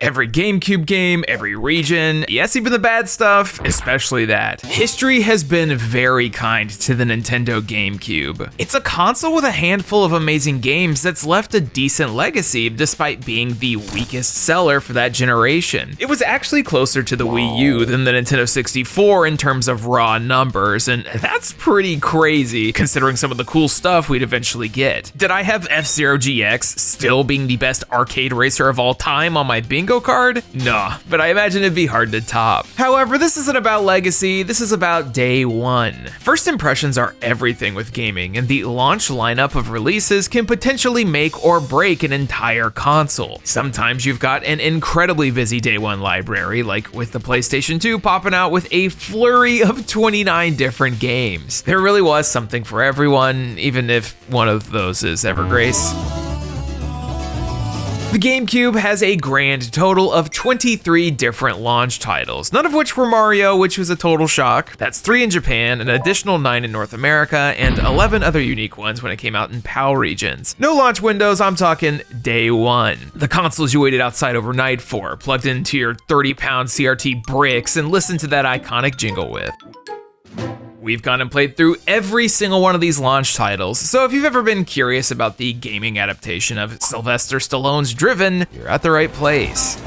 Every GameCube game, every region, yes, even the bad stuff, especially that. History has been very kind to the Nintendo GameCube. It's a console with a handful of amazing games that's left a decent legacy despite being the weakest seller for that generation. It was actually closer to the Wii U than the Nintendo 64 in terms of raw numbers, and that's pretty crazy considering some of the cool stuff we'd eventually get. Did I have F-Zero GX still being the best arcade racer of all time on my bingo card? Nah, but I imagine it'd be hard to top. However, this isn't about legacy, this is about day one. First impressions are everything with gaming, and the launch lineup of releases can potentially make or break an entire console. Sometimes you've got an incredibly busy day one library, like with the PlayStation 2 popping out with a flurry of 29 different games. There really was something for everyone, even if one of those is Evergrace. The GameCube has a grand total of 23 different launch titles, none of which were Mario, which was a total shock. That's 3 in Japan, an additional 9 in North America, and 11 other unique ones when it came out in PAL regions. No launch windows, I'm talking day one. The consoles you waited outside overnight for, plugged into your 30-pound CRT bricks and listened to that iconic jingle with. We've gone and played through every single one of these launch titles, so if you've ever been curious about the gaming adaptation of Sylvester Stallone's Driven, you're at the right place.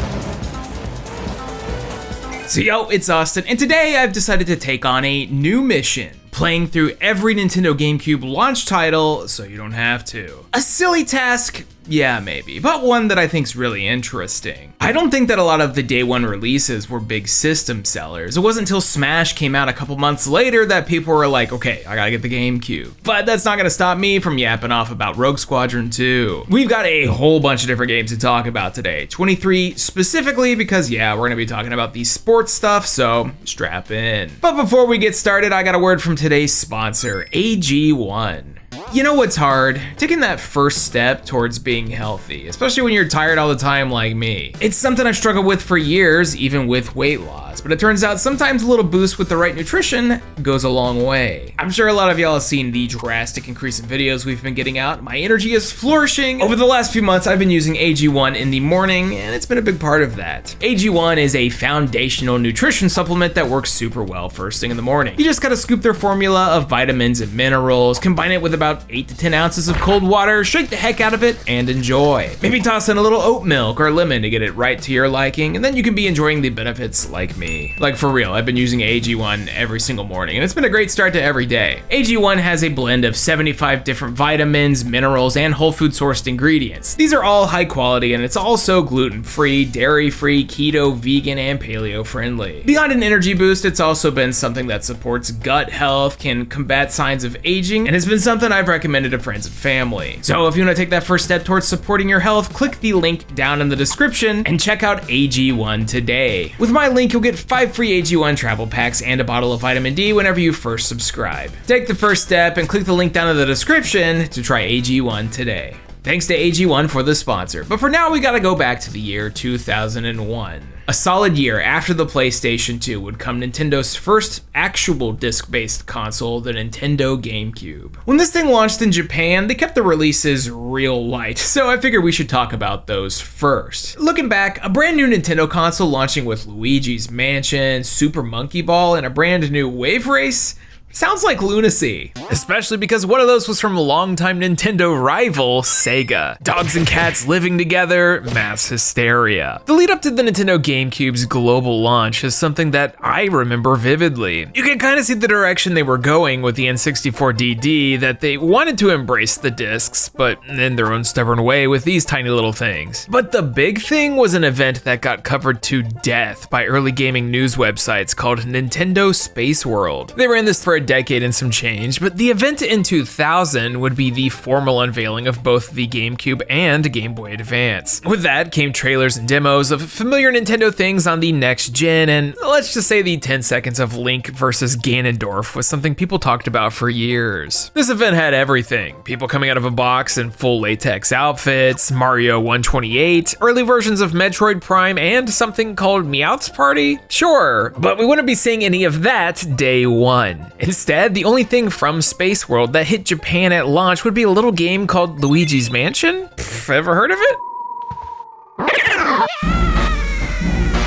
So yo, it's Austin, and today I've decided to take on a new mission, playing through every Nintendo GameCube launch title so you don't have to. A silly task, yeah, maybe, but one that I think's really interesting. I don't think that a lot of the day one releases were big system sellers. It wasn't until Smash came out a couple months later that people were like, okay, I gotta get the GameCube. But that's not gonna stop me from yapping off about Rogue Squadron 2. We've got a whole bunch of different games to talk about today. 23 specifically because, yeah, we're gonna be talking about the sports stuff, so strap in. But before we get started, I got a word from today's sponsor, AG1. You know what's hard? Taking that first step towards being healthy, especially when you're tired all the time like me. It's something I've struggled with for years, even with weight loss, but it turns out sometimes a little boost with the right nutrition goes a long way. I'm sure a lot of y'all have seen the drastic increase in videos we've been getting out. My energy is flourishing. Over the last few months, I've been using AG1 in the morning, and it's been a big part of that. AG1 is a foundational nutrition supplement that works super well first thing in the morning. You just gotta scoop their formula of vitamins and minerals, combine it with about 8 to 10 ounces of cold water, shake the heck out of it, and enjoy. Maybe toss in a little oat milk or lemon to get it right to your liking, and then you can be enjoying the benefits like me. Like for real, I've been using AG1 every single morning, and it's been a great start to every day. AG1 has a blend of 75 different vitamins, minerals, and whole food sourced ingredients. These are all high quality, and it's also gluten-free, dairy-free, keto, vegan, and paleo-friendly. Beyond an energy boost, it's also been something that supports gut health, can combat signs of aging, and has been something I've recommended to friends and family. So if you want to take that first step towards supporting your health, click the link down in the description and check out AG1 today. With my link, you'll get 5 free AG1 travel packs and a bottle of vitamin D whenever you first subscribe. Take the first step and click the link down in the description to try AG1 today. Thanks to AG1 for the sponsor, but for now we gotta go back to the year 2001. A solid year after the PlayStation 2 would come Nintendo's first actual disc-based console, the Nintendo GameCube. When this thing launched in Japan, they kept the releases real light, so I figured we should talk about those first. Looking back, a brand new Nintendo console launching with Luigi's Mansion, Super Monkey Ball, and a brand new Wave Race sounds like lunacy. Especially because one of those was from longtime Nintendo rival, Sega. Dogs and cats living together, mass hysteria. The lead up to the Nintendo GameCube's global launch is something that I remember vividly. You can kind of see the direction they were going with the N64DD, that they wanted to embrace the discs, but in their own stubborn way with these tiny little things. But the big thing was an event that got covered to death by early gaming news websites called Nintendo Space World. They ran this for a decade and some change, but the event in 2000 would be the formal unveiling of both the GameCube and Game Boy Advance. With that came trailers and demos of familiar Nintendo things on the next gen, and let's just say the 10 seconds of Link versus Ganondorf was something people talked about for years. This event had everything. People coming out of a box in full latex outfits, Mario 128, early versions of Metroid Prime, and something called Meowth's Party? Sure, but we wouldn't be seeing any of that day one. Instead, the only thing from Space World that hit Japan at launch would be a little game called Luigi's Mansion? Ever heard of it?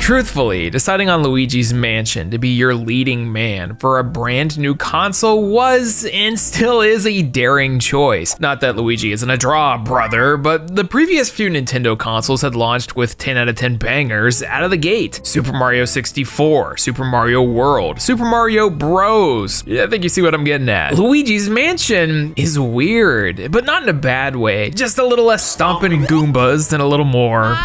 Truthfully, deciding on Luigi's Mansion to be your leading man for a brand new console was and still is a daring choice. Not that Luigi isn't a draw, brother, but the previous few Nintendo consoles had launched with 10 out of 10 bangers out of the gate. Super Mario 64, Super Mario World, Super Mario Bros. Yeah, I think you see what I'm getting at. Luigi's Mansion is weird, but not in a bad way. Just a little less stomping Goombas and a little more.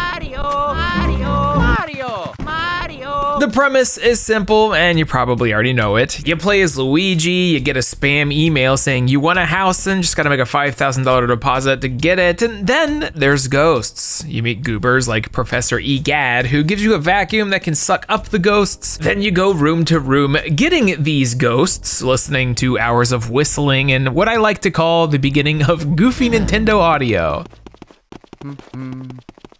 The premise is simple, and you probably already know it. You play as Luigi, you get a spam email saying you want a house and just gotta make a $5,000 deposit to get it, and then there's ghosts. You meet goobers like Professor Egad, who gives you a vacuum that can suck up the ghosts. Then you go room to room getting these ghosts, listening to hours of whistling and what I like to call the beginning of goofy Nintendo audio.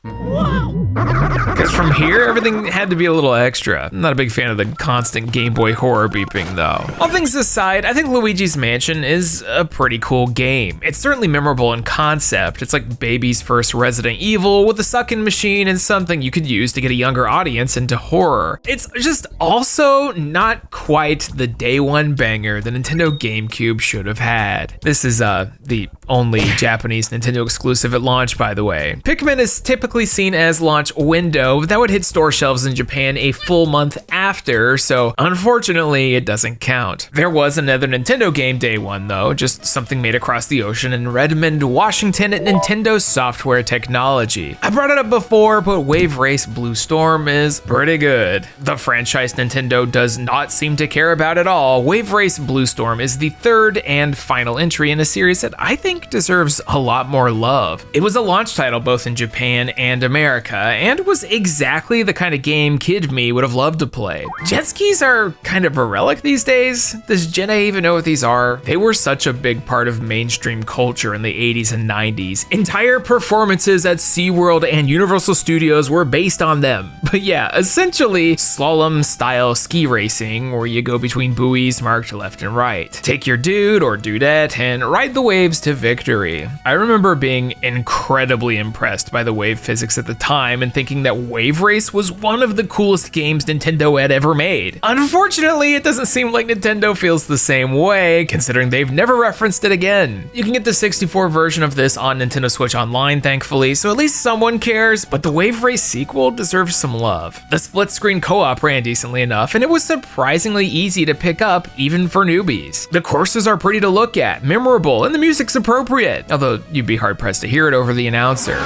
Because from here, everything had to be a little extra. I'm not a big fan of the constant Game Boy horror beeping though. All things aside, I think Luigi's Mansion is a pretty cool game. It's certainly memorable in concept. It's like baby's first Resident Evil with a sucking machine and something you could use to get a younger audience into horror. It's just also not quite the day one banger the Nintendo GameCube should have had. This is the only Japanese Nintendo exclusive at launch, by the way. Pikmin is typically seen as launch window, but that would hit store shelves in Japan a full month after, so unfortunately it doesn't count. There was another Nintendo game day one though, just something made across the ocean in Redmond, Washington at Nintendo Software Technology. I brought it up before, but Wave Race Blue Storm is pretty good. The franchise Nintendo does not seem to care about at all. Wave Race Blue Storm is the third and final entry in a series that I think deserves a lot more love. It was a launch title both in Japan and America, and was exactly the kind of game kid me would have loved to play. Jet skis are kind of a relic these days. Does Jenna even know what these are? They were such a big part of mainstream culture in the 80s and 90s. Entire performances at SeaWorld and Universal Studios were based on them. But yeah, essentially slalom style ski racing where you go between buoys marked left and right. Take your dude or dudette and ride the waves to victory. I remember being incredibly impressed by the wave physics at the time and thinking that Wave Race was one of the coolest games Nintendo had ever made. Unfortunately, it doesn't seem like Nintendo feels the same way, considering they've never referenced it again. You can get the 64 version of this on Nintendo Switch Online, thankfully, so at least someone cares, but the Wave Race sequel deserves some love. The split-screen co-op ran decently enough, and it was surprisingly easy to pick up, even for newbies. The courses are pretty to look at, memorable, and the music's appropriate, although you'd be hard-pressed to hear it over the announcer.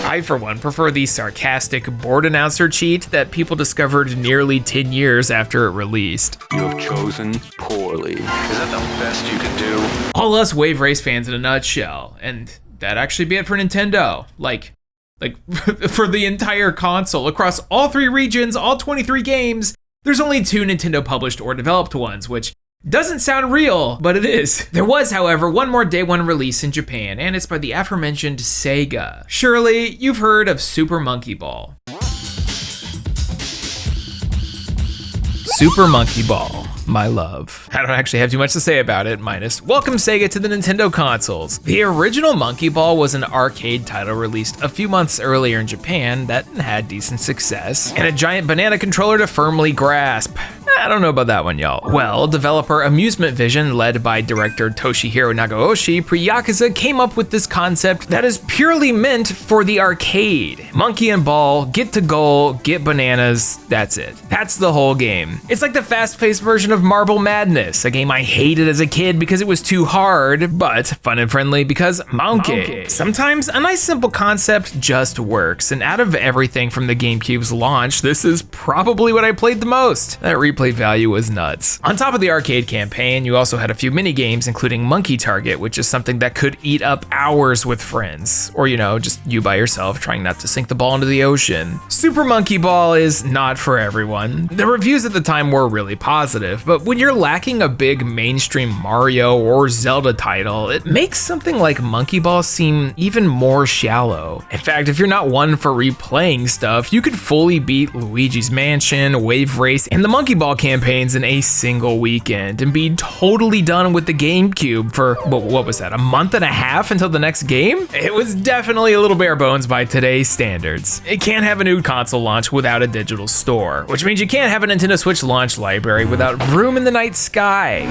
I, for one, prefer the sarcastic board announcer cheat that people discovered nearly 10 years after it released. You have chosen poorly. Is that the best you can do? All us Wave Race fans in a nutshell, and that'd actually be it for Nintendo. Like for the entire console, across all 3 regions, all 23 games, there's only 2 Nintendo published or developed ones, which doesn't sound real, but it is. There was, however, one more day one release in Japan, and it's by the aforementioned Sega. Surely, you've heard of Super Monkey Ball. Super Monkey Ball, my love. I don't actually have too much to say about it, minus welcome Sega to the Nintendo consoles. The original Monkey Ball was an arcade title released a few months earlier in Japan that had decent success, and a giant banana controller to firmly grasp. I don't know about that one, y'all. Well, developer Amusement Vision, led by director Toshihiro Nagaoshi, pre-Yakuza came up with this concept that is purely meant for the arcade. Monkey and ball, get to goal, get bananas, that's it. That's the whole game. It's like the fast-paced version of Marble Madness, a game I hated as a kid because it was too hard, but fun and friendly because MONKEE. Sometimes a nice simple concept just works, and out of everything from the GameCube's launch, this is probably what I played the most. That replay value was nuts. On top of the arcade campaign, you also had a few mini games, including Monkey Target, which is something that could eat up hours with friends, or just you by yourself trying not to sink the ball into the ocean. Super Monkey Ball is not for everyone. The reviews at the time were really positive, but when you're lacking a big mainstream Mario or Zelda title, it makes something like Monkey Ball seem even more shallow. In fact, if you're not one for replaying stuff, you could fully beat Luigi's Mansion, Wave Race, and the Monkey Ball all campaigns in a single weekend and be totally done with the GameCube for, what was that, a month and a half until the next game? It was definitely a little bare bones by today's standards. It can't have a new console launch without a digital store, which means you can't have a Nintendo Switch launch library without room in the night sky.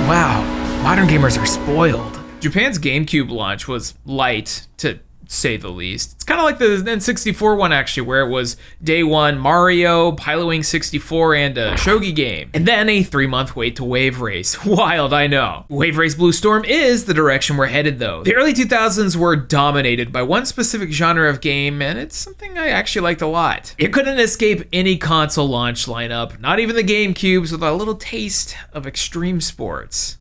Wow, modern gamers are spoiled. Japan's GameCube launch was light, to say the least. It's kind of like the N64 one, actually, where it was day one Mario, Pilotwing 64, and a shogi game. And then a 3-month wait to Wave Race. Wild, I know. Wave Race Blue Storm is the direction we're headed, though. The early 2000s were dominated by one specific genre of game, and it's something I actually liked a lot. It couldn't escape any console launch lineup, not even the GameCubes, with a little taste of extreme sports.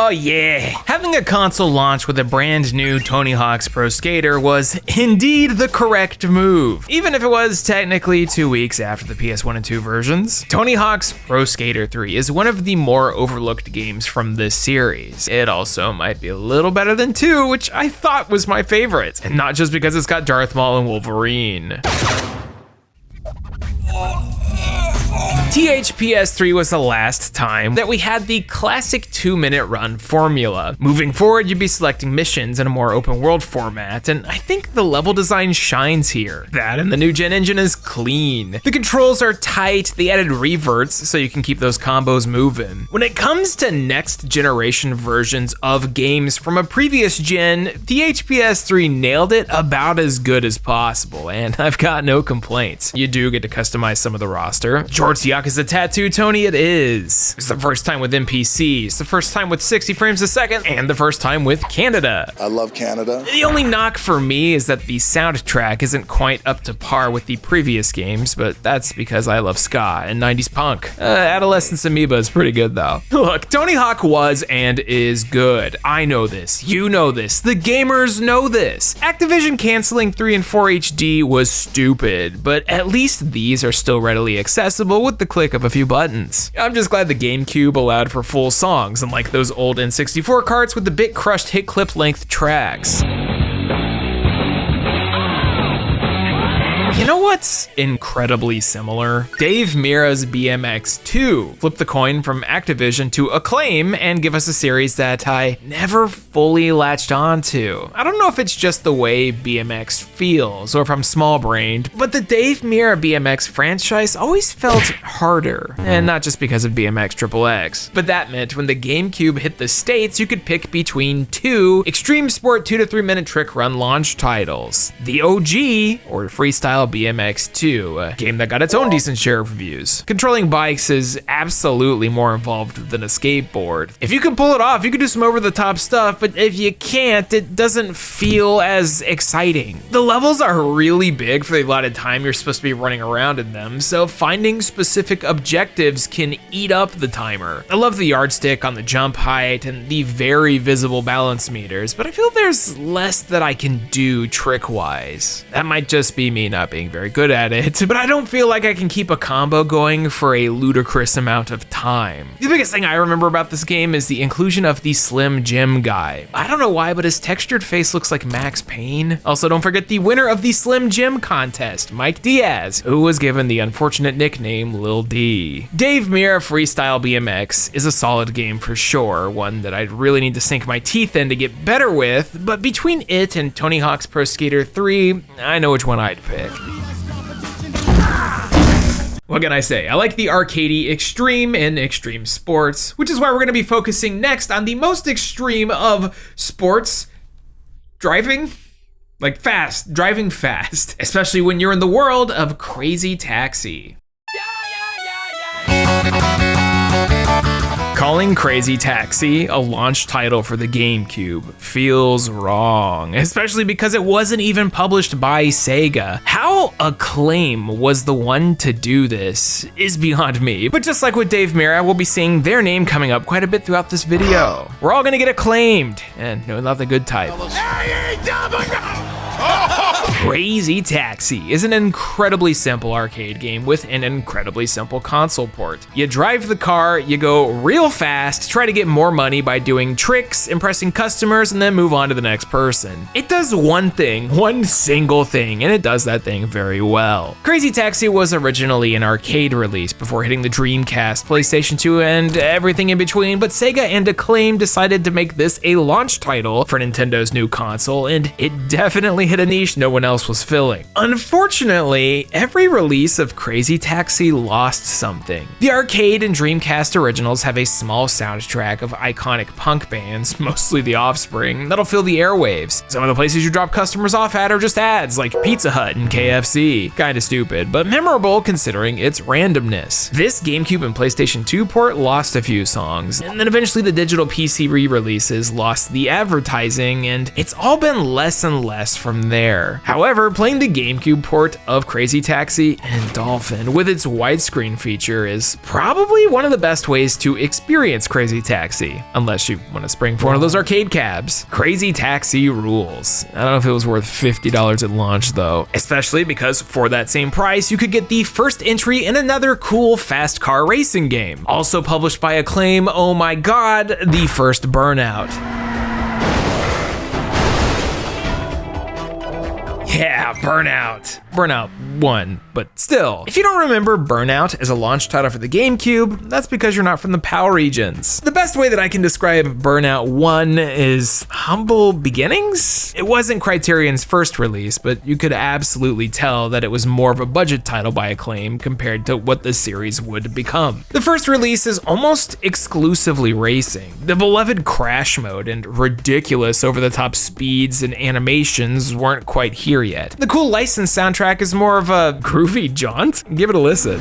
Oh yeah, having a console launch with a brand new Tony Hawk's Pro Skater was indeed the correct move, even if it was technically 2 weeks after the PS1 and 2 versions. Tony Hawk's Pro Skater 3 is one of the more overlooked games from this series. It also might be a little better than 2, which I thought was my favorite, and not just because it's got Darth Maul and Wolverine. THPS 3 was the last time that we had the classic 2-minute run formula. Moving forward, you'd be selecting missions in a more open world format, and I think the level design shines here. That and the new gen engine is clean. The controls are tight, they added reverts so you can keep those combos moving. When it comes to next generation versions of games from a previous gen, THPS 3 nailed it about as good as possible, and I've got no complaints. You do get to customize some of the roster. George Yakuza Tattoo Tony it is. It's the first time with NPCs, the first time with 60 frames a second, and the first time with Canada. I love Canada. The only knock for me is that the soundtrack isn't quite up to par with the previous games, but that's because I love ska and 90s punk. Adolescence Amoeba is pretty good though. Look, Tony Hawk was and is good. I know this, you know this, the gamers know this. Activision canceling 3 and 4 HD was stupid, but at least these are still readily accessible with the click of a few buttons. I'm just glad the GameCube allowed for full songs, unlike those old N64 carts with the bit crushed hit clip length tracks. You know what's incredibly similar? Dave Mirra's BMX 2. Flip the coin from Activision to Acclaim and give us a series that I never fully latched onto. I don't know if it's just the way BMX feels or if I'm small-brained, but the Dave Mirra BMX franchise always felt harder. And not just because of BMX XXX, but that meant when the GameCube hit the States, you could pick between 2 Extreme Sport 2 to 3 minute trick run launch titles. The OG, or Freestyle BMX 2, a game that got its own decent share of reviews. Controlling bikes is absolutely more involved than a skateboard. If you can pull it off, you can do some over-the-top stuff, but if you can't, it doesn't feel as exciting. The levels are really big for the allotted time you're supposed to be running around in them, so finding specific objectives can eat up the timer. I love the yardstick on the jump height and the very visible balance meters, but I feel there's less that I can do trick-wise. That might just be me not being very good at it, but I don't feel like I can keep a combo going for a ludicrous amount of time. The biggest thing I remember about this game is the inclusion of the Slim Jim guy. I don't know why, but his textured face looks like Max Payne. Also, don't forget the winner of the Slim Jim contest, Mike Diaz, who was given the unfortunate nickname Lil D. Dave Mirra Freestyle BMX is a solid game for sure, one that I'd really need to sink my teeth in to get better with, but between it and Tony Hawk's Pro Skater 3, I know which one I'd pick. What can I say? I like the arcadey extreme and extreme sports, which is why we're gonna be focusing next on the most extreme of sports. Driving? Like fast, driving fast, especially when you're in the world of Crazy Taxi. Calling Crazy Taxi a launch title for the GameCube feels wrong, especially because it wasn't even published by Sega. How Acclaim was the one to do this is beyond me, but just like with Dave Mirra, we'll be seeing their name coming up quite a bit throughout this video. We're all gonna get acclaimed, and no, not the good type. Crazy Taxi is an incredibly simple arcade game with an incredibly simple console port. You drive the car, you go real fast, try to get more money by doing tricks, impressing customers, and then move on to the next person. It does one thing, one single thing, and it does that thing very well. Crazy Taxi was originally an arcade release before hitting the Dreamcast, PlayStation 2, and everything in between, but Sega and Acclaim decided to make this a launch title for Nintendo's new console, and it definitely hit a niche no one else was filling. Unfortunately, every release of Crazy Taxi lost something. The arcade and Dreamcast originals have a small soundtrack of iconic punk bands, mostly The Offspring, that'll fill the airwaves. Some of the places you drop customers off at are just ads like Pizza Hut and KFC. Kinda stupid, but memorable considering its randomness. This GameCube and PlayStation 2 port lost a few songs, and then eventually the digital PC re-releases lost the advertising, and it's all been less and less from there. However, playing the GameCube port of Crazy Taxi and Dolphin with its widescreen feature is probably one of the best ways to experience Crazy Taxi, unless you want to spring for one of those arcade cabs. Crazy Taxi rules. I don't know if it was worth $50 at launch though, especially because for that same price, you could get the first entry in another cool fast car racing game. Also published by Acclaim, oh my god, the first Burnout. Yeah, Burnout. Burnout 1, but still. If you don't remember Burnout as a launch title for the GameCube, that's because you're not from the PAL regions. The best way that I can describe Burnout 1 is humble beginnings? It wasn't Criterion's first release, but you could absolutely tell that it was more of a budget title by Acclaim compared to what the series would become. The first release is almost exclusively racing. The beloved crash mode and ridiculous over-the-top speeds and animations weren't quite here yet. The cool licensed soundtrack is more of a groovy jaunt. Give it a listen.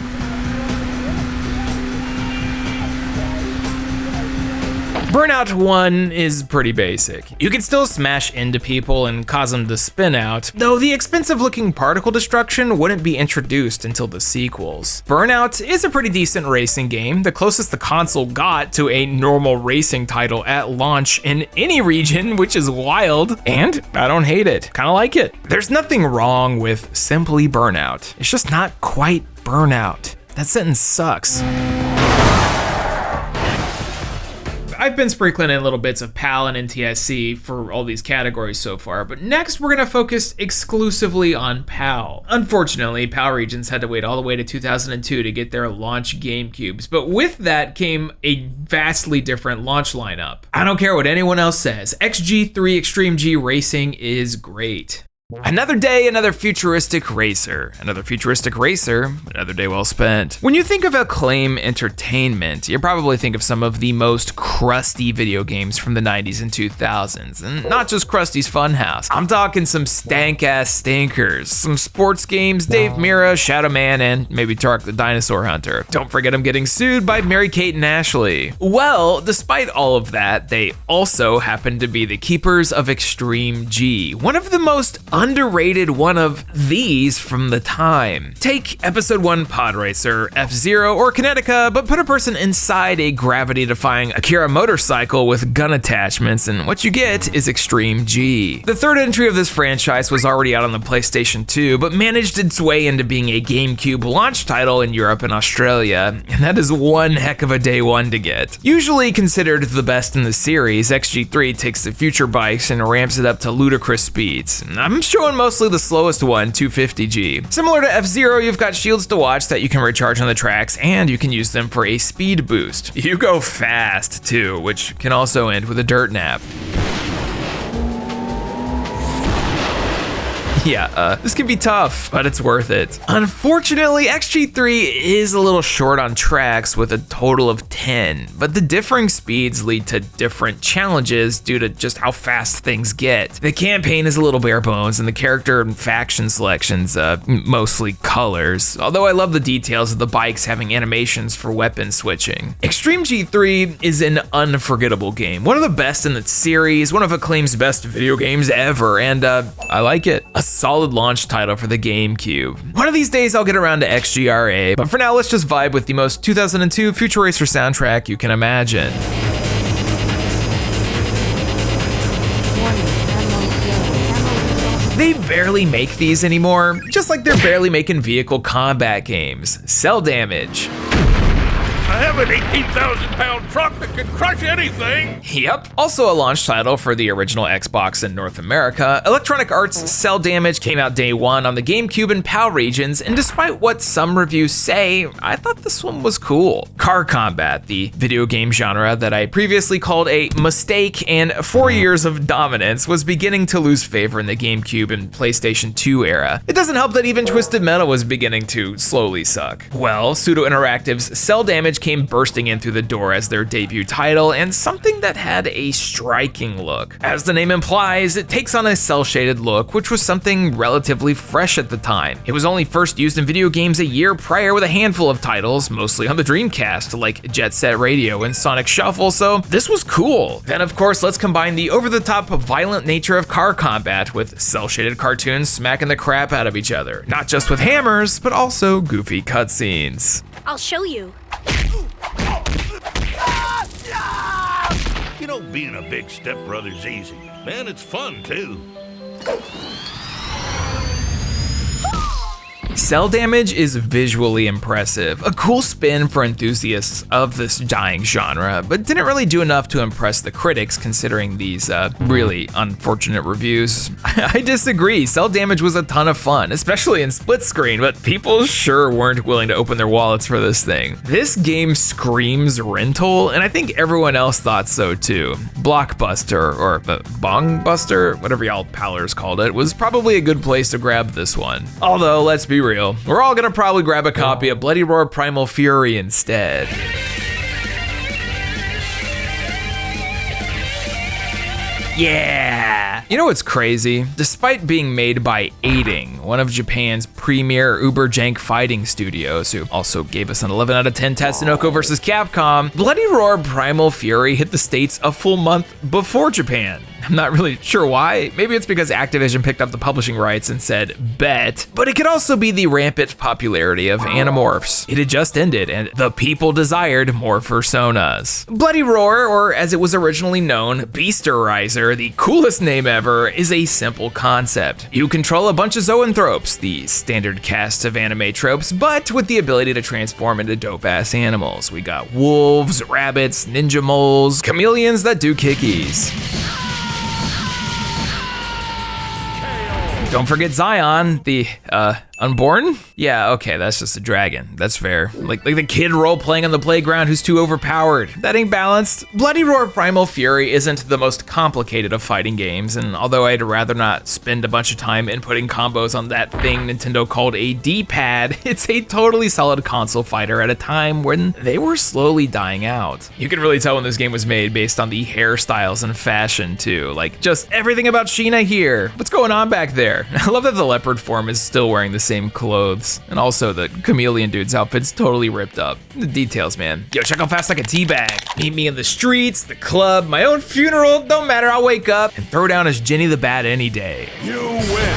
Burnout 1 is pretty basic. You can still smash into people and cause them to spin out, though the expensive looking particle destruction wouldn't be introduced until the sequels. Burnout is a pretty decent racing game, the closest the console got to a normal racing title at launch in any region, which is wild, and I don't hate it. Kinda like it. There's nothing wrong with simply Burnout. It's just not quite Burnout. That sentence sucks. I've been sprinkling in little bits of PAL and NTSC for all these categories so far, but next we're gonna focus exclusively on PAL. Unfortunately, PAL regions had to wait all the way to 2002 to get their launch GameCubes, but with that came a vastly different launch lineup. I don't care what anyone else says, XG3 Extreme G Racing is great. Another day, another futuristic racer. Another futuristic racer, another day well spent. When you think of Acclaim Entertainment, you probably think of some of the most crusty video games from the 90s and 2000s, and not just Krusty's Funhouse. I'm talking some stank-ass stinkers, some sports games, Dave Mirra, Shadow Man, and maybe Tark the Dinosaur Hunter. Don't forget I'm getting sued by Mary-Kate and Ashley. Well, despite all of that, they also happen to be the keepers of Extreme G, one of the most underrated one of these from the time. Take episode 1 Pod Racer, F-Zero, or Kinetica, but put a person inside a gravity-defying Akira motorcycle with gun attachments, and what you get is Extreme G. The third entry of this franchise was already out on the PlayStation 2, but managed its way into being a GameCube launch title in Europe and Australia, and that is one heck of a day one to get. Usually considered the best in the series, XG3 takes the future bikes and ramps it up to ludicrous speeds. I'm showing mostly the slowest one, 250G. Similar to F-Zero, you've got shields to watch that you can recharge on the tracks, and you can use them for a speed boost. You go fast too, which can also end with a dirt nap. Yeah, this can be tough, but it's worth it. Unfortunately, XG3 is a little short on tracks with a total of 10, but the differing speeds lead to different challenges due to just how fast things get. The campaign is a little bare bones, and the character and faction selections, mostly colors, although I love the details of the bikes having animations for weapon switching. Extreme G3 is an unforgettable game, one of the best in the series, one of Acclaim's best video games ever, and I like it. A solid launch title for the GameCube. One of these days I'll get around to XGRA, but for now let's just vibe with the most 2002 Future Racer soundtrack you can imagine. They barely make these anymore, just like they're barely making vehicle combat games. Cell Damage. I have an 18,000-pound truck that can crush anything! Yep. Also a launch title for the original Xbox in North America, Electronic Arts' Cell Damage came out day one on the Gamecube and PAL regions, and despite what some reviews say, I thought this one was cool. Car combat, the video game genre that I previously called a mistake and 4 years of dominance, was beginning to lose favor in the Gamecube and PlayStation 2 era. It doesn't help that even Twisted Metal was beginning to slowly suck. Well, Pseudo Interactive's Cell Damage came bursting in through the door as their debut title, and something that had a striking look. As the name implies, it takes on a cel-shaded look, which was something relatively fresh at the time. It was only first used in video games a year prior with a handful of titles, mostly on the Dreamcast, like Jet Set Radio and Sonic Shuffle, so this was cool. Then of course, let's combine the over-the-top violent nature of car combat with cel-shaded cartoons smacking the crap out of each other. Not just with hammers, but also goofy cutscenes. I'll show you. You know, being a big stepbrother's easy. Man, it's fun, too. Cell Damage is visually impressive, a cool spin for enthusiasts of this dying genre, but didn't really do enough to impress the critics considering these really unfortunate reviews. I disagree, Cell Damage was a ton of fun, especially in split screen, but people sure weren't willing to open their wallets for this thing. This game screams rental, and I think everyone else thought so too. Blockbuster, or Bongbuster, whatever y'all pallers called it, was probably a good place to grab this one. Although, let's be real, we're all gonna probably grab a copy of Bloody Roar Primal Fury instead. Yeah! You know what's crazy? Despite being made by Aiding, one of Japan's premier uber jank fighting studios, who also gave us an 11 out of 10 Tatsunoko vs. Capcom, Bloody Roar Primal Fury hit the States a full month before Japan. I'm not really sure why. Personally, maybe it's because Activision picked up the publishing rights and said, bet. But it could also be the rampant popularity of Animorphs. It had just ended, and the people desired more personas. Bloody Roar, or as it was originally known, Beasterizer, the coolest name ever, is a simple concept. You control a bunch of zoanthropes, the standard cast of anime tropes, but with the ability to transform into dope-ass animals. We got wolves, rabbits, ninja moles, chameleons that do kickies. Don't forget Zion, the, Unborn? Yeah, okay, that's just a dragon. That's fair. Like the kid role-playing on the playground who's too overpowered. That ain't balanced. Bloody Roar Primal Fury isn't the most complicated of fighting games, and although I'd rather not spend a bunch of time inputting combos on that thing Nintendo called a D-pad, it's a totally solid console fighter at a time when they were slowly dying out. You can really tell when this game was made based on the hairstyles and fashion too. Like, just everything about Sheena here. What's going on back there? I love that the leopard form is still wearing the same clothes, and also the chameleon dude's outfit's totally ripped up. The details, man. Yo, check how fast I can teabag. Meet me in the streets, the club, my own funeral, don't matter, I'll wake up and throw down as Jenny the Bat any day. You win.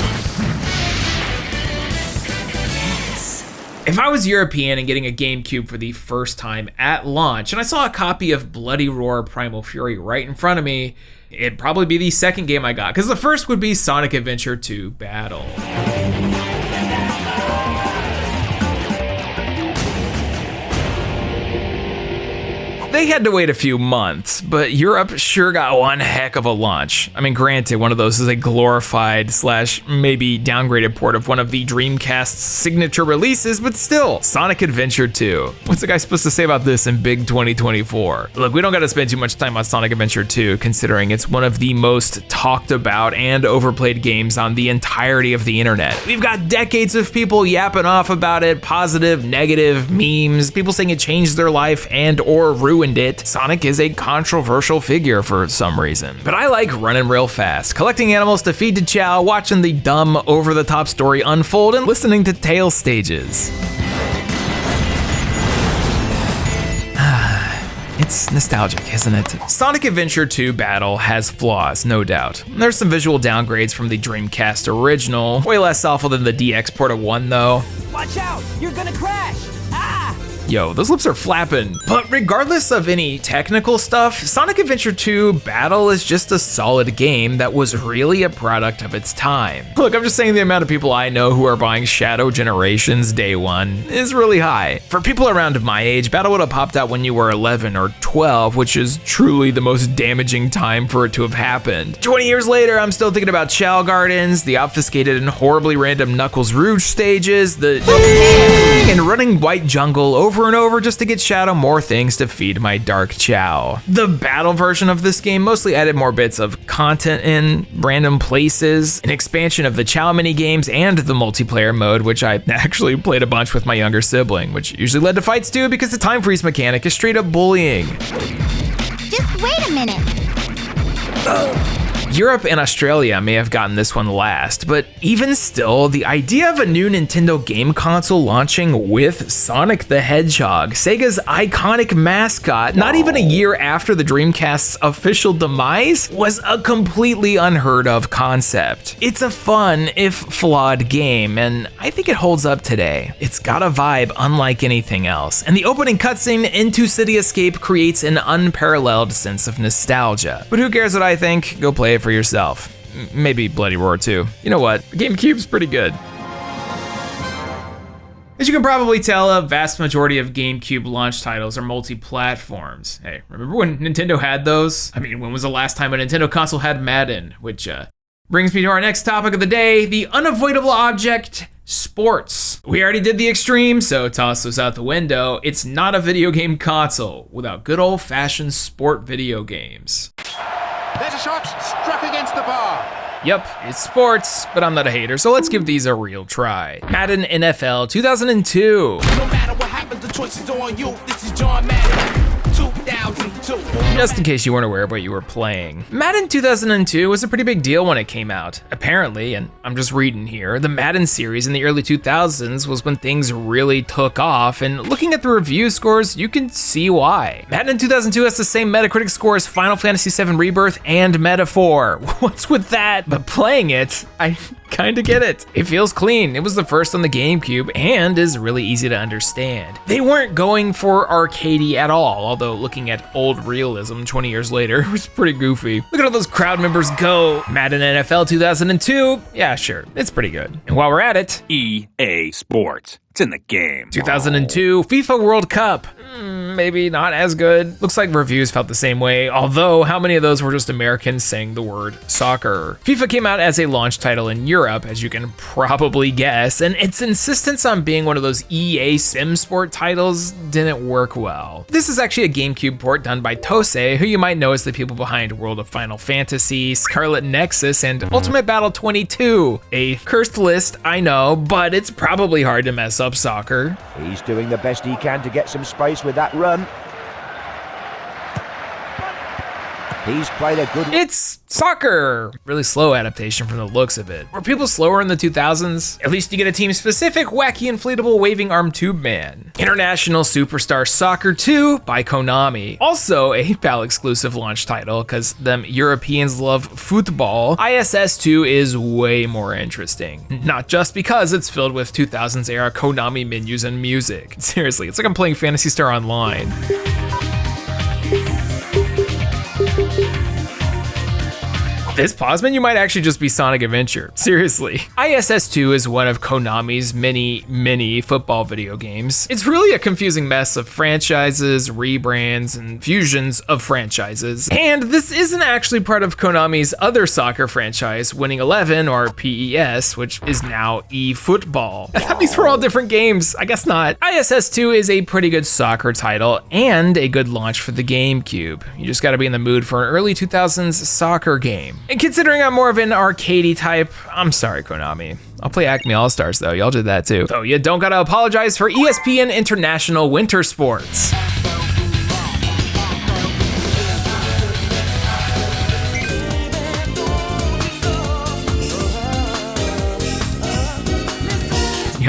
If I was European and getting a GameCube for the first time at launch, and I saw a copy of Bloody Roar Primal Fury right in front of me, it'd probably be the second game I got, because the first would be Sonic Adventure 2 Battle. They had to wait a few months, but Europe sure got one heck of a launch. I mean, granted, one of those is a glorified / maybe downgraded port of one of the Dreamcast's signature releases, but still, Sonic Adventure 2. What's the guy supposed to say about this in big 2024? Look, we don't gotta spend too much time on Sonic Adventure 2, considering it's one of the most talked about and overplayed games on the entirety of the internet. We've got decades of people yapping off about it, positive, negative, memes, people saying it changed their life and or ruined it. Sonic is a controversial figure for some reason. But I like running real fast, collecting animals to feed to Chow, watching the dumb, over-the-top story unfold, and listening to Tails stages. It's nostalgic, isn't it? Sonic Adventure 2 Battle has flaws, no doubt. There's some visual downgrades from the Dreamcast original, way less awful than the DX port of 1 though. Watch out, you're gonna crash! Ah! Yo, those lips are flapping. But regardless of any technical stuff, Sonic Adventure 2 Battle is just a solid game that was really a product of its time. Look, I'm just saying the amount of people I know who are buying Shadow Generations day one is really high. For people around my age, Battle would have popped out when you were 11 or 12, which is truly the most damaging time for it to have happened. 20 years later, I'm still thinking about Chow Gardens, the obfuscated and horribly random Knuckles Rouge stages, the and running White Jungle over and over just to get Shadow more things to feed my Dark Chow. The Battle version of this game mostly added more bits of content in random places, an expansion of the Chow mini games, and the multiplayer mode, which I actually played a bunch with my younger sibling, which usually led to fights too because the time freeze mechanic is straight up bullying. Just wait a minute. Europe and Australia may have gotten this one last, but even still, the idea of a new Nintendo game console launching with Sonic the Hedgehog, Sega's iconic mascot, not even a year after the Dreamcast's official demise, was a completely unheard of concept. It's a fun, if flawed game, and I think it holds up today. It's got a vibe unlike anything else, and the opening cutscene into City Escape creates an unparalleled sense of nostalgia. But who cares what I think? Go play it for yourself. Maybe Bloody Roar too. You know what? GameCube's pretty good. As you can probably tell, a vast majority of GameCube launch titles are multi-platforms. Hey, remember when Nintendo had those? I mean, when was the last time a Nintendo console had Madden? Which brings me to our next topic of the day, the unavoidable object, sports. We already did the X-TREME, so toss those out the window. It's not a video game console without good old-fashioned sport video games. There's a shot, struck against the bar. Yep, it's sports, but I'm not a hater, so let's give these a real try. Madden NFL 2002. No matter what happens, the choice is on you. This is John Madden 2002. Just in case you weren't aware of what you were playing. Madden 2002 was a pretty big deal when it came out. Apparently, and I'm just reading here, the Madden series in the early 2000s was when things really took off, and looking at the review scores, you can see why. Madden 2002 has the same Metacritic score as Final Fantasy VII Rebirth and Metaphor. What's with that? But playing it, I kinda get it. It feels clean. It was the first on the GameCube and is really easy to understand. They weren't going for arcadey at all, although looking at old realism 20 years later was pretty goofy. Look at all those crowd members go. Madden NFL 2002, yeah, sure, it's pretty good. And while we're at it, EA Sports. It's in the game. 2002 FIFA World Cup. Maybe not as good. Looks like reviews felt the same way, although how many of those were just Americans saying the word soccer? FIFA came out as a launch title in Europe, as you can probably guess, and its insistence on being one of those EA sim sport titles didn't work well. This is actually a GameCube port done by Tosei, who you might know as the people behind World of Final Fantasy, Scarlet Nexus, and Ultimate Battle 22. A cursed list, I know, but it's probably hard to mess up soccer. He's doing the best he can to get some space with that run. He's played a good... It's soccer! Really slow adaptation from the looks of it. Were people slower in the 2000s? At least you get a team-specific, wacky, inflatable, waving arm tube man. International Superstar Soccer 2 by Konami. Also a PAL-exclusive launch title, because them Europeans love football. ISS 2 is way more interesting. Not just because it's filled with 2000s era Konami menus and music. Seriously, it's like I'm playing Phantasy Star Online. This pause menu might actually just be Sonic Adventure. Seriously. ISS 2 is one of Konami's many football video games. It's really a confusing mess of franchises, rebrands, and fusions of franchises. And this isn't actually part of Konami's other soccer franchise, Winning 11 or PES, which is now eFootball. I thought these were all different games. I guess not. ISS 2 is a pretty good soccer title and a good launch for the GameCube. You just gotta be in the mood for an early 2000s soccer game. And considering I'm more of an arcadey type, I'm sorry, Konami. I'll play Acme All-Stars though, y'all did that too. Though you don't gotta apologize for ESPN International Winter Sports.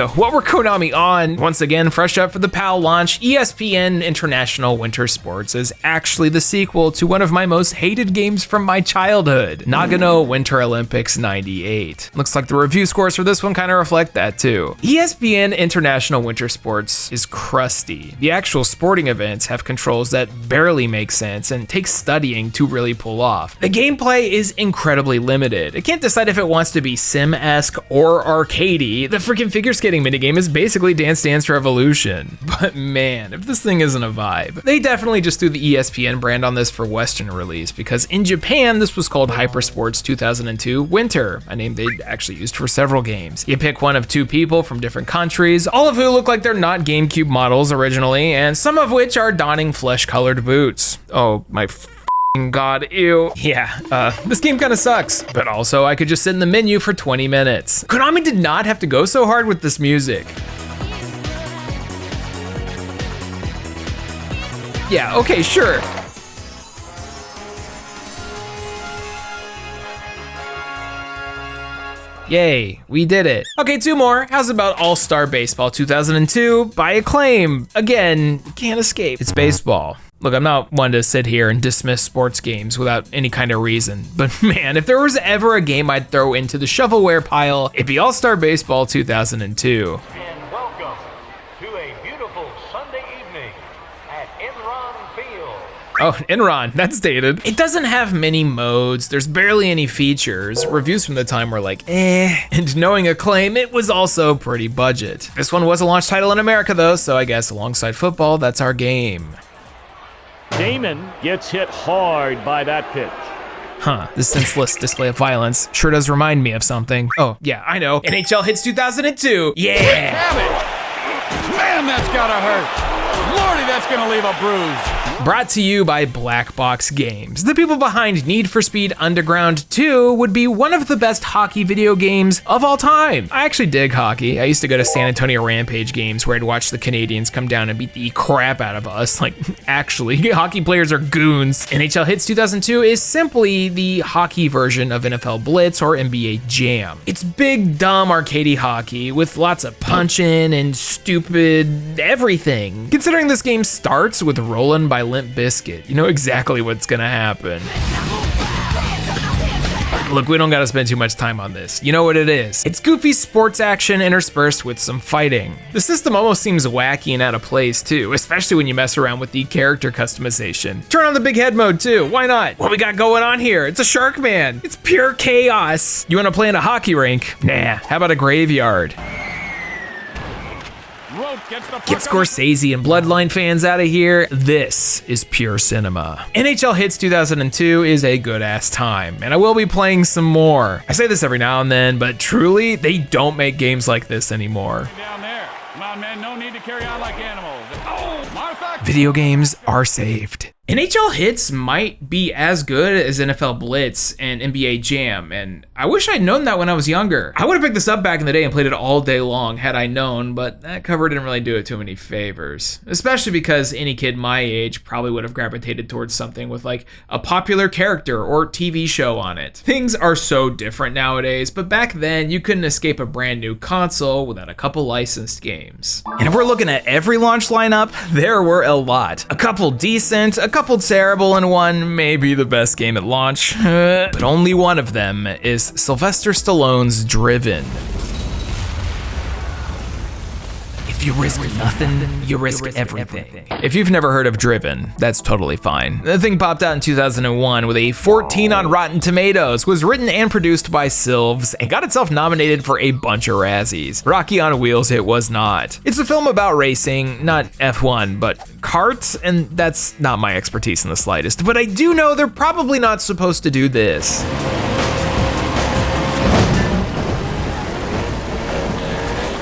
Yo, what were Konami on? Once again, fresh up for the PAL launch, ESPN International Winter Sports is actually the sequel to one of my most hated games from my childhood, Nagano Winter Olympics 98. Looks like the review scores for this one kind of reflect that too. ESPN International Winter Sports is crusty. The actual sporting events have controls that barely make sense and take studying to really pull off. The gameplay is incredibly limited. It can't decide if it wants to be sim-esque or arcadey. The freaking figure skating minigame is basically Dance Dance Revolution. But man, if this thing isn't a vibe. They definitely just threw the ESPN brand on this for Western release, because in Japan, this was called Hypersports 2002 Winter, a name they'd actually used for several games. You pick one of two people from different countries, all of who look like they're not GameCube models originally, and some of which are donning flesh-colored boots. Oh my God, ew. Yeah, this game kinda sucks, but also I could just sit in the menu for 20 minutes. Konami did not have to go so hard with this music. Yeah, okay, sure. Yay, we did it. Okay, two more. How's about All-Star Baseball 2002 by Acclaim? Again, can't escape. It's baseball. Look, I'm not one to sit here and dismiss sports games without any kind of reason, but man, if there was ever a game I'd throw into the shovelware pile, it'd be All-Star Baseball 2002. And welcome to a beautiful Sunday evening at Enron Field. Oh, Enron, that's dated. It doesn't have many modes, there's barely any features. Reviews from the time were like, and knowing Acclaim, it was also pretty budget. This one was a launch title in America though, so I guess alongside football, that's our game. Damon gets hit hard by that pitch. Huh, this senseless display of violence sure does remind me of something. Oh, yeah, I know. NHL HITZ 2002. Yeah! Man, that's gotta hurt. Lordy, that's gonna leave a bruise. Brought to you by Black Box Games. The people behind Need for Speed Underground 2 would be one of the best hockey video games of all time. I actually dig hockey. I used to go to San Antonio Rampage games where I'd watch the Canadians come down and beat the crap out of us. Like, actually, hockey players are goons. NHL HITZ 2002 is simply the hockey version of NFL Blitz or NBA Jam. It's big, dumb, arcadey hockey with lots of punching and stupid everything. Considering this game starts with Rollin' by Limp Bizkit, you know exactly what's gonna happen. Look, we don't gotta spend too much time on this. You know what it is. It's goofy sports action interspersed with some fighting. The system almost seems wacky and out of place too, especially when you mess around with the character customization. Turn on the big head mode too, why not? What we got going on here? It's a Shark Man. It's pure chaos. You wanna play in a hockey rink? Nah, how about a graveyard? Get Scorsese and Bloodline fans out of here. This is pure cinema. NHL HITZ 2002 is a good ass time, and I will be playing some more. I say this every now and then, but truly, they don't make games like this anymore. Down there. Come on, man, no need to carry on like animals. Oh, Martha! Video games are saved. NHL HITZ might be as good as NFL Blitz and NBA Jam, and I wish I'd known that when I was younger. I would have picked this up back in the day and played it all day long had I known, but that cover didn't really do it too many favors. Especially because any kid my age probably would have gravitated towards something with like a popular character or TV show on it. Things are so different nowadays, but back then you couldn't escape a brand new console without a couple licensed games. And if we're looking at every launch lineup, there were a lot. A couple decent, a couple terrible, and one maybe the best game at launch. But only one of them is Sylvester Stallone's Driven. If you risk nothing, you risk everything. If you've never heard of Driven, that's totally fine. The thing popped out in 2001 with a 14 on Rotten Tomatoes, was written and produced by Sylvs, and got itself nominated for a bunch of Razzies. Rocky on Wheels it was not. It's a film about racing, not F1, but karts, and that's not my expertise in the slightest, but I do know they're probably not supposed to do this.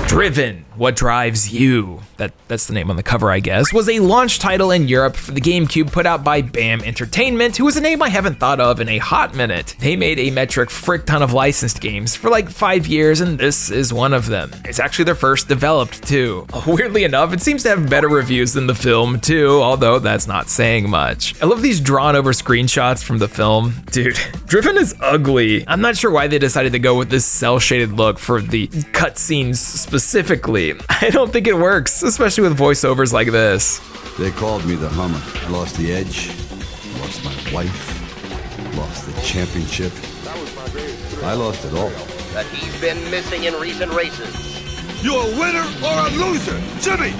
Driven, What Drives You, that's the name on the cover I guess, was a launch title in Europe for the GameCube put out by BAM Entertainment, who is a name I haven't thought of in a hot minute. They made a metric frick ton of licensed games for like 5 years, and this is one of them. It's actually their first developed too. Weirdly enough, it seems to have better reviews than the film too, although that's not saying much. I love these drawn over screenshots from the film. Dude, Driven is ugly. I'm not sure why they decided to go with this cel-shaded look for the cutscenes specifically. specifically. I don't think it works, especially with voiceovers like this. They called me the Hummer. I lost the edge, lost my wife, lost the championship. I lost it all. That he's been missing in recent races. You're a winner or a loser? Jimmy,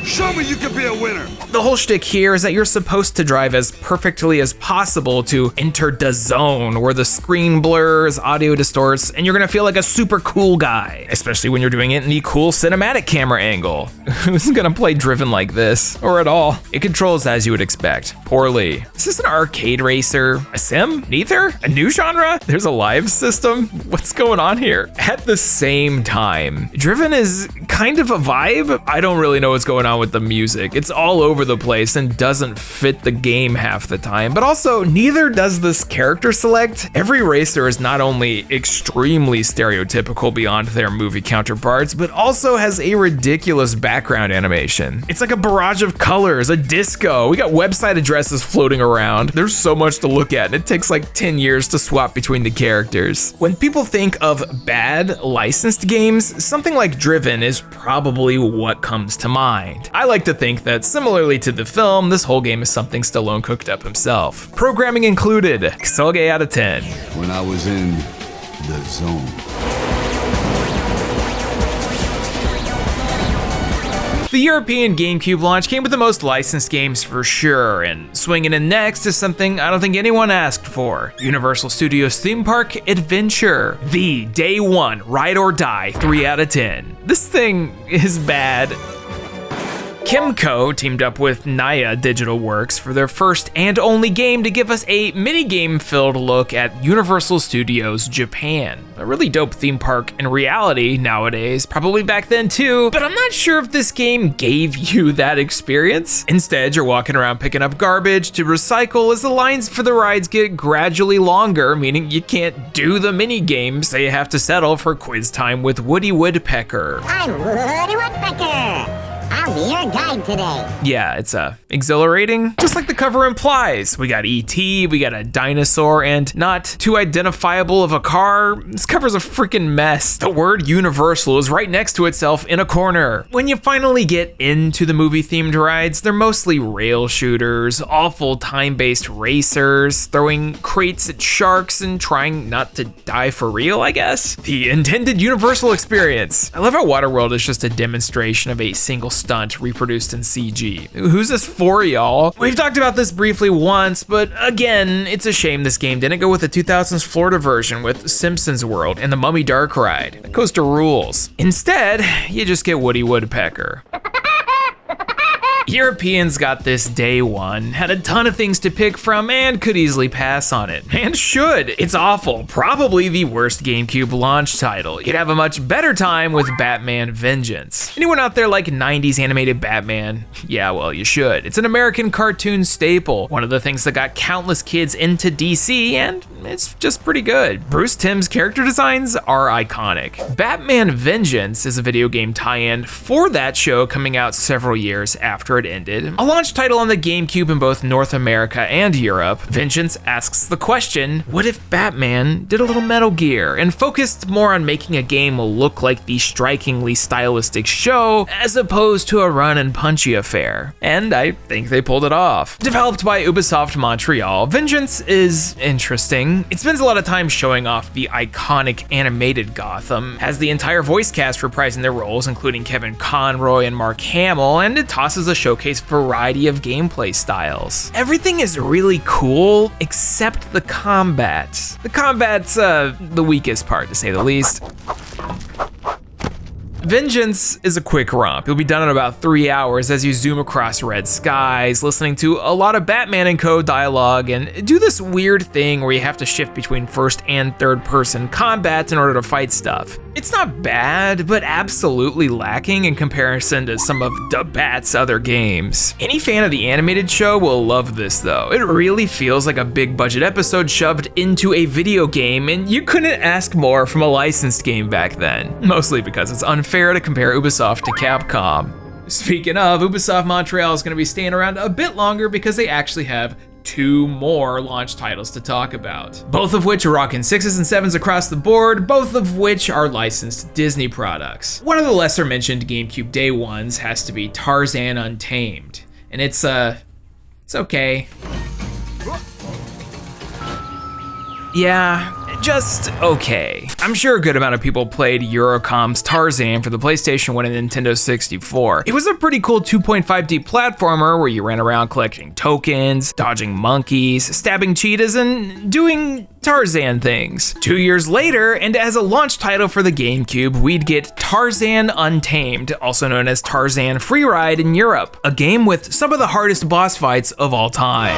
show me you can be a winner. The whole shtick here is that you're supposed to drive as perfectly as possible to enter the zone where the screen blurs, audio distorts, and you're gonna feel like a super cool guy, especially when you're doing it in the cool cinematic camera angle. Who's gonna play Driven like this, or at all? It controls as you would expect, poorly. Is this an arcade racer? A sim? Neither? A new genre? There's a live system? What's going on here? At the same time, Driven is kind of a vibe. I don't really know what's going on with the music. It's all over the place and doesn't fit the game half the time, but also neither does this character select. Every racer is not only extremely stereotypical beyond their movie counterparts, but also has a ridiculous background animation. It's like a barrage of colors, a disco. We got website addresses floating around. There's so much to look at, and it takes like 10 years to swap between the characters. When people think of bad licensed games, something like Driven is probably what comes to mind. I like to think that similarly to the film, this whole game is something Stallone cooked up himself. Programming included, Ksoge out of 10. When I was in the zone. The European GameCube launch came with the most licensed games for sure, and swinging in next is something I don't think anyone asked for. Universal Studios Theme Park Adventure. The day one, ride or die, 3 out of 10. This thing is bad. Kimco teamed up with Naya Digital Works for their first and only game to give us a minigame-filled look at Universal Studios Japan. A really dope theme park in reality nowadays, probably back then too, but I'm not sure if this game gave you that experience. Instead, you're walking around picking up garbage to recycle as the lines for the rides get gradually longer, meaning you can't do the minigame, so you have to settle for quiz time with Woody Woodpecker. I'm Woody Woodpecker. I'll be your guide today. Yeah, it's exhilarating, just like the cover implies. We got E.T., we got a dinosaur, and not too identifiable of a car. This cover's a freaking mess. The word Universal is right next to itself in a corner. When you finally get into the movie-themed rides, they're mostly rail shooters, awful time-based racers, throwing crates at sharks and trying not to die for real, I guess. The intended Universal experience. I love how Waterworld is just a demonstration of a single stunt reproduced in CG. Who's this for, y'all? We've talked about this briefly once, but again, it's a shame this game didn't go with the 2000s Florida version with Simpsons World and the Mummy Dark ride. That coaster rules. Instead, you just get Woody Woodpecker. Europeans got this day one, had a ton of things to pick from, and could easily pass on it. And should. It's awful. Probably the worst GameCube launch title. You'd have a much better time with Batman Vengeance. Anyone out there like 90s animated Batman? Yeah, well, you should. It's an American cartoon staple. One of the things that got countless kids into DC, and it's just pretty good. Bruce Timm's character designs are iconic. Batman Vengeance is a video game tie-in for that show coming out several years after it ended. A launch title on the GameCube in both North America and Europe, Vengeance asks the question, what if Batman did a little Metal Gear and focused more on making a game look like the strikingly stylistic show as opposed to a run and punchy affair? And I think they pulled it off. Developed by Ubisoft Montreal, Vengeance is interesting. It spends a lot of time showing off the iconic animated Gotham, has the entire voice cast reprising their roles, including Kevin Conroy and Mark Hamill, and it tosses a showcase variety of gameplay styles. Everything is really cool except the combat. The combat's the weakest part, to say the least. Vengeance is a quick romp. You'll be done in about 3 hours as you zoom across red skies, listening to a lot of Batman and Co. dialogue, and do this weird thing where you have to shift between first and third person combat in order to fight stuff. It's not bad, but absolutely lacking in comparison to some of the Bat's other games. Any fan of the animated show will love this though. It really feels like a big budget episode shoved into a video game, and you couldn't ask more from a licensed game back then. Mostly because it's unfair to compare Ubisoft to Capcom. Speaking of, Ubisoft Montreal is going to be staying around a bit longer because they actually have 2 more launch titles to talk about, both of which are rocking 6s and 7s across the board, both of which are licensed Disney products. One of the lesser mentioned GameCube day ones has to be Tarzan Untamed, and it's okay. Yeah, just okay. I'm sure a good amount of people played Eurocom's Tarzan for the PlayStation 1 and Nintendo 64. It was a pretty cool 2.5D platformer where you ran around collecting tokens, dodging monkeys, stabbing cheetahs, and doing Tarzan things. 2 years later, and as a launch title for the GameCube, we'd get Tarzan Untamed, also known as Tarzan Freeride in Europe, a game with some of the hardest boss fights of all time.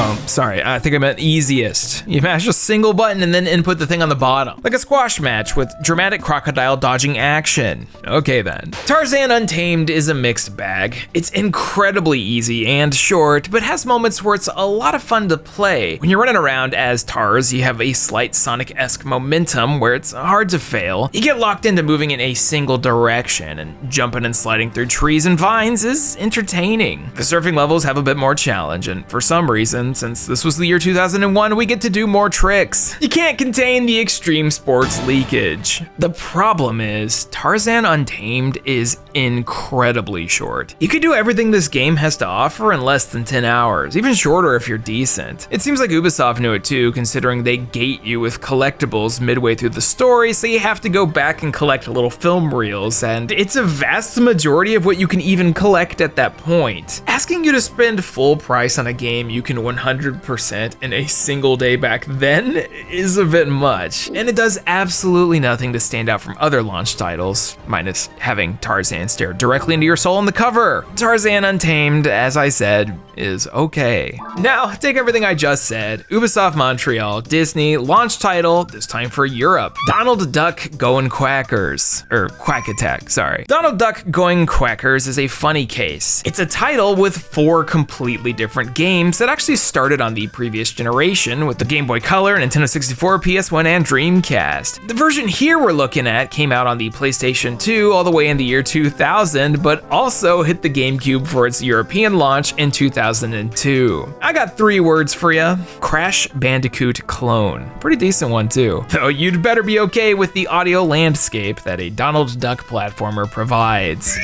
Oh, sorry, I think I meant easiest. You mash a single button and then input the thing on the bottom, like a squash match with dramatic crocodile dodging action. Okay then. Tarzan Untamed is a mixed bag. It's incredibly easy and short, but has moments where it's a lot of fun to play. When you're running around as Tarz, you have a slight Sonic-esque momentum where it's hard to fail. You get locked into moving in a single direction, and jumping and sliding through trees and vines is entertaining. The surfing levels have a bit more challenge, and for some reason, since this was the year 2001, we get to do more tricks. You can't contain the extreme sports leakage. The problem is, Tarzan Untamed is incredibly short. You could do everything this game has to offer in less than 10 hours, even shorter if you're decent. It seems like Ubisoft knew it too, considering they gate you with collectibles midway through the story, so you have to go back and collect little film reels, and it's a vast majority of what you can even collect at that point. Asking you to spend full price on a game you can 100% in a single day back then is a bit much, and it does absolutely nothing to stand out from other launch titles, minus having Tarzan stare directly into your soul on the cover. Tarzan Untamed, as I said, is okay. Now, take everything I just said, Ubisoft Montreal, Disney, launch title, this time for Europe, Donald Duck Goin' Quackers, or Quack Attack, sorry. Donald Duck Goin' Quackers is a funny case. It's a title with 4 completely different games that actually started on the previous generation with the Game Boy Color, Nintendo 64, PS1, and Dreamcast. The version here we're looking at came out on the PlayStation 2 all the way in the year 2000, but also hit the GameCube for its European launch in 2002. I got 3 words for you: Crash Bandicoot clone. Pretty decent one too. Though you'd better be okay with the audio landscape that a Donald Duck platformer provides.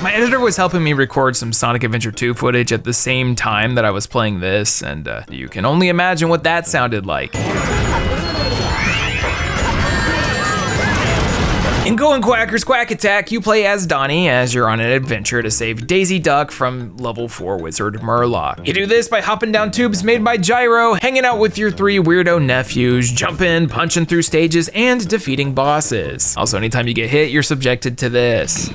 My editor was helping me record some Sonic Adventure 2 footage at the same time that I was playing this, and you can only imagine what that sounded like. In Goin' Quackers Quack Attack, you play as Donnie as you're on an adventure to save Daisy Duck from level 4 wizard Murloc. You do this by hopping down tubes made by Gyro, hanging out with your 3 weirdo nephews, jumping, punching through stages, and defeating bosses. Also, anytime you get hit, you're subjected to this.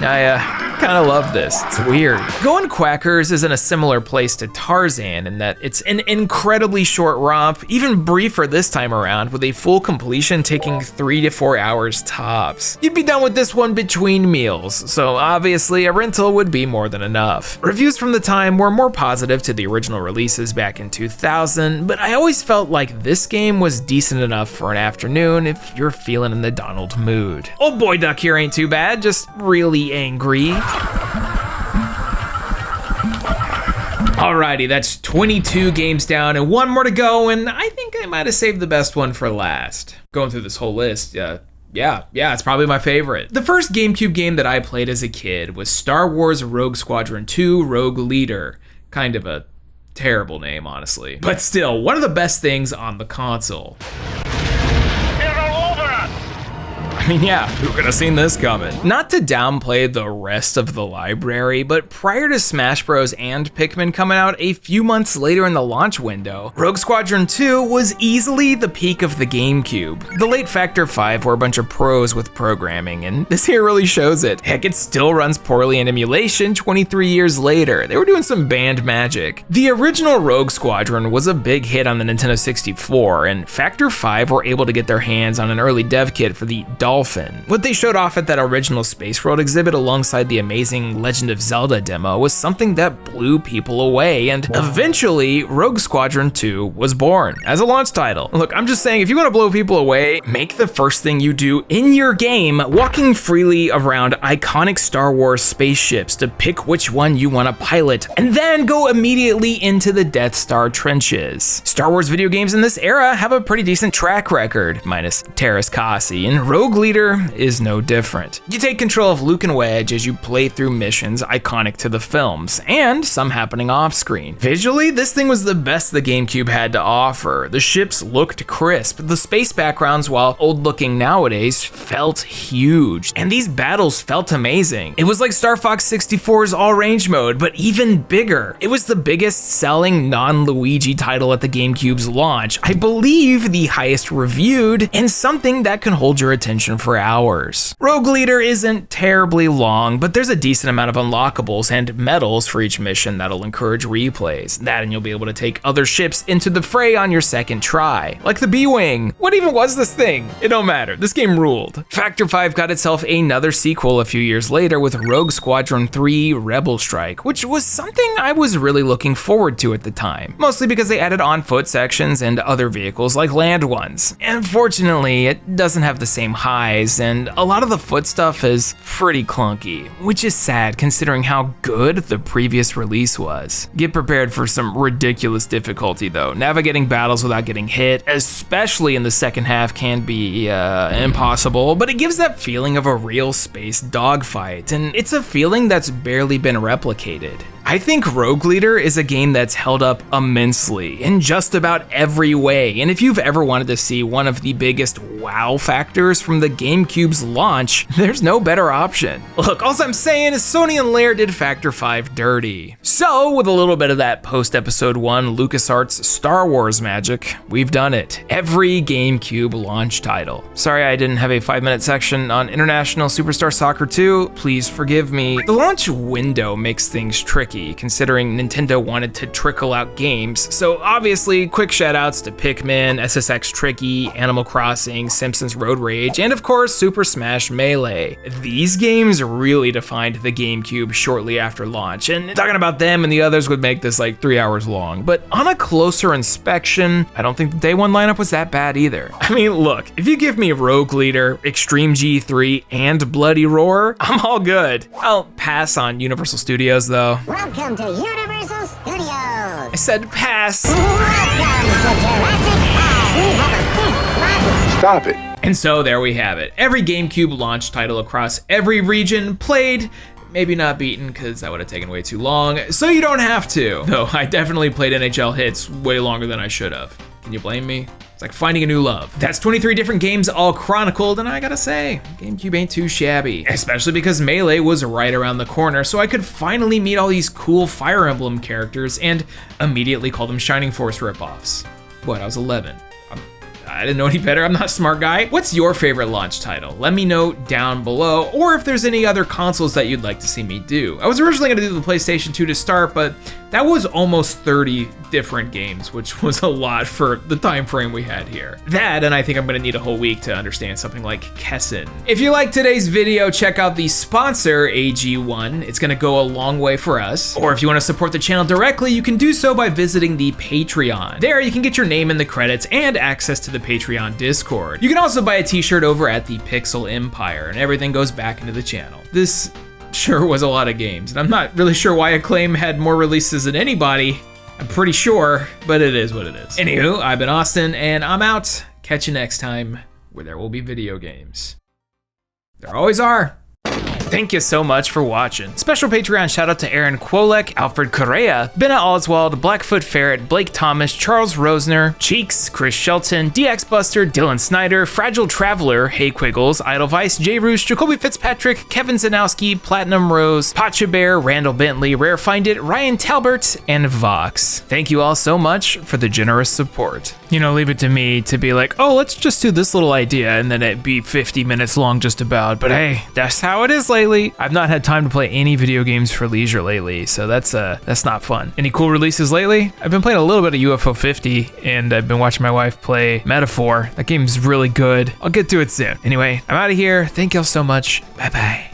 I kind of love this. It's weird. Goin' Quackers is in a similar place to Tarzan in that it's an incredibly short romp, even briefer this time around, with a full completion taking 3 to 4 hours tops. You'd be done with this one between meals, so obviously a rental would be more than enough. Reviews from the time were more positive to the original releases back in 2000, but I always felt like this game was decent enough for an afternoon if you're feeling in the Donald mood. Old boy Duck here ain't too bad, just really angry. Alrighty, that's 22 games down and 1 more to go, and I think I might have saved the best one for last. Going through this whole list, yeah, it's probably my favorite. The first GameCube game that I played as a kid was Star Wars Rogue Squadron 2 Rogue Leader. Kind of a terrible name, honestly. But still, one of the best things on the console. I mean, yeah, who could have seen this coming? Not to downplay the rest of the library, but prior to Smash Bros. And Pikmin coming out a few months later in the launch window, Rogue Squadron 2 was easily the peak of the GameCube. The late Factor 5 were a bunch of pros with programming, and this here really shows it. Heck, it still runs poorly in emulation 23 years later. They were doing some band magic. The original Rogue Squadron was a big hit on the Nintendo 64, and Factor 5 were able to get their hands on an early dev kit for the dolphin. What they showed off at that original Space World exhibit alongside the amazing Legend of Zelda demo was something that blew people away, and eventually Rogue Squadron 2 was born as a launch title. Look, I'm just saying, if you want to blow people away, make the first thing you do in your game walking freely around iconic Star Wars spaceships to pick which one you want to pilot, and then go immediately into the Death Star trenches. Star Wars video games in this era have a pretty decent track record, minus Terrace Kasi, and Rogue Leader is no different. You take control of Luke and Wedge as you play through missions iconic to the films, and some happening off-screen. Visually, this thing was the best the GameCube had to offer. The ships looked crisp, the space backgrounds, while old-looking nowadays, felt huge, and these battles felt amazing. It was like Star Fox 64's all-range mode, but even bigger. It was the biggest selling non-Luigi title at the GameCube's launch, I believe the highest reviewed, and something that can hold your attention for hours. Rogue Leader isn't terribly long, but there's a decent amount of unlockables and medals for each mission that'll encourage replays. That, and you'll be able to take other ships into the fray on your second try, like the B-Wing. What even was this thing? It don't matter, this game ruled. Factor 5 got itself another sequel a few years later with Rogue Squadron 3 Rebel Strike, which was something I was really looking forward to at the time, mostly because they added on-foot sections and other vehicles like land ones. Unfortunately, it doesn't have the same highs, and a lot of the foot stuff is pretty clunky, which is sad considering how good the previous release was. Get prepared for some ridiculous difficulty though. Navigating battles without getting hit, especially in the second half, can be impossible, but it gives that feeling of a real space dogfight, and it's a feeling that's barely been replicated. I think Rogue Leader is a game that's held up immensely in just about every way, and if you've ever wanted to see one of the biggest wow factors from the GameCube's launch, there's no better option. Look, all I'm saying is Sony and Lair did Factor 5 dirty. So, with a little bit of that post-Episode 1 LucasArts Star Wars magic, we've done it. Every GameCube launch title. Sorry I didn't have a 5-minute section on International Superstar Soccer 2, please forgive me. The launch window makes things tricky, considering Nintendo wanted to trickle out games, so obviously quick shoutouts to Pikmin, SSX Tricky, Animal Crossing, Simpsons Road Rage, and of course Super Smash Melee. These games really defined the GameCube shortly after launch, and talking about them and the others would make this like 3 hours long, but on a closer inspection, I don't think the day one lineup was that bad either. I mean, look, if you give me Rogue Leader, Extreme G3, and Bloody Roar, I'm all good. I'll pass on Universal Studios though. Welcome to Universal Studios. I said pass. Welcome to Jurassic Park. We have a big flood. Stop it. And so there we have it. Every GameCube launch title across every region played, maybe not beaten because that would have taken way too long, so you don't have to. Though I definitely played NHL HITZ way longer than I should have. Can you blame me? It's like finding a new love. That's 23 different games all chronicled, and I gotta say, GameCube ain't too shabby. Especially because Melee was right around the corner, so I could finally meet all these cool Fire Emblem characters and immediately call them Shining Force ripoffs. What, I was 11. I didn't know any better, I'm not a smart guy. What's your favorite launch title? Let me know down below, or if there's any other consoles that you'd like to see me do. I was originally gonna do the PlayStation 2 to start, but that was almost 30 different games, which was a lot for the time frame we had here. That, and I think I'm gonna need a whole week to understand something like Kessen. If you liked today's video, check out the sponsor, AG1. It's gonna go a long way for us. Or if you wanna support the channel directly, you can do so by visiting the Patreon. There, you can get your name in the credits and access to the Patreon Discord. You can also buy a t-shirt over at the Pixel Empire, and everything goes back into the channel. This sure was a lot of games, and I'm not really sure why Acclaim had more releases than anybody. I'm pretty sure, but it is what it is. Anywho, I've been Austin, and I'm out. Catch you next time, where there will be video games. There always are. Thank you so much for watching. Special Patreon shout out to Aaron Kwolek, Alfred Correa, Benna Oswald, Blackfoot Ferret, Blake Thomas, Charles Rosner, Cheeks, Chris Shelton, DX Buster, Dylan Snyder, Fragile Traveler, Hey Quiggles, Idlevice, J Roosh, Jacoby Fitzpatrick, Kevin Zanowski, Platinum Rose, Pacha Bear, Randall Bentley, Rare Find It, Ryan Talbert, and Vox. Thank you all so much for the generous support. You know, leave it to me to be like, oh, let's just do this little idea, and then it be 50 minutes long just about, but hey, that's how it is, ladies lately. I've not had time to play any video games for leisure lately, so that's not fun. Any cool releases lately? I've been playing a little bit of UFO 50, and I've been watching my wife play Metaphor. That game's really good. I'll get to it soon. Anyway, I'm out of here. Thank y'all so much. Bye-bye.